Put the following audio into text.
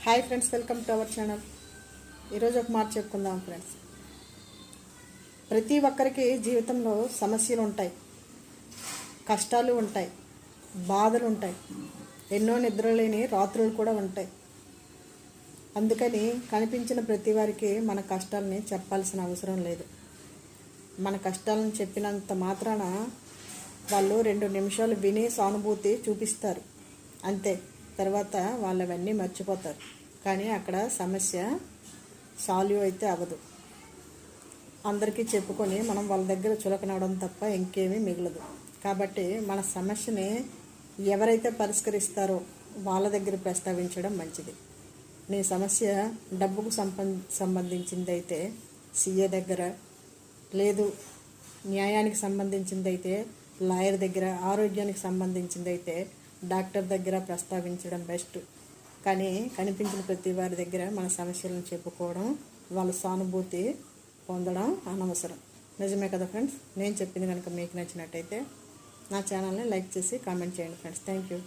Hi friends, welcome to our channel. ఈరోజు ఒక మాట చెప్పుకుందాం ఫ్రెండ్స్. ప్రతి ఒక్కరికి జీవితంలో సమస్యలు ఉంటాయి, కష్టాలు ఉంటాయి, బాధలు ఉంటాయి, ఎన్నో నిద్రలేని రాత్రులు కూడా ఉంటాయి. అందుకని కనిపించిన ప్రతి వారికి మన కష్టాలని చెప్పాల్సిన అవసరం లేదు. మన కష్టాలను చెప్పినంత మాత్రాన వాళ్ళు 2 నిమిషాలు విని సానుభూతి చూపిస్తారు, అంతే. తర్వాత వాళ్ళవన్నీ మర్చిపోతారు. కానీ అక్కడ సమస్య సాల్వ్ అయితే అవ్వదు. అందరికీ చెప్పుకొని మనం వాళ్ళ దగ్గర చులకనవడం తప్ప ఇంకేమీ మిగలదు. కాబట్టి మన సమస్యని ఎవరైతే పరిష్కరిస్తారో వాళ్ళ దగ్గర ప్రస్తావించడం మంచిది. నీ సమస్య డబ్బుకు సంబంధించిందైతే సీఏ దగ్గర, లేదు న్యాయానికి సంబంధించిందైతే లాయర్ దగ్గర, ఆరోగ్యానికి సంబంధించిందైతే డాక్టర్ దగ్గర ప్రస్తావించడం బెస్ట్. కానీ కనిపించిన ప్రతి వారి దగ్గర మన సమస్యలను చెప్పుకోవడం, వాళ్ళ సానుభూతి పొందడం అనవసరం. నిజమే కదా ఫ్రెండ్స్? నేను చెప్పింది కనుక మీకు నచ్చినట్టయితే నా ఛానల్ని లైక్ చేసి కామెంట్ చేయండి ఫ్రెండ్స్. Thank you.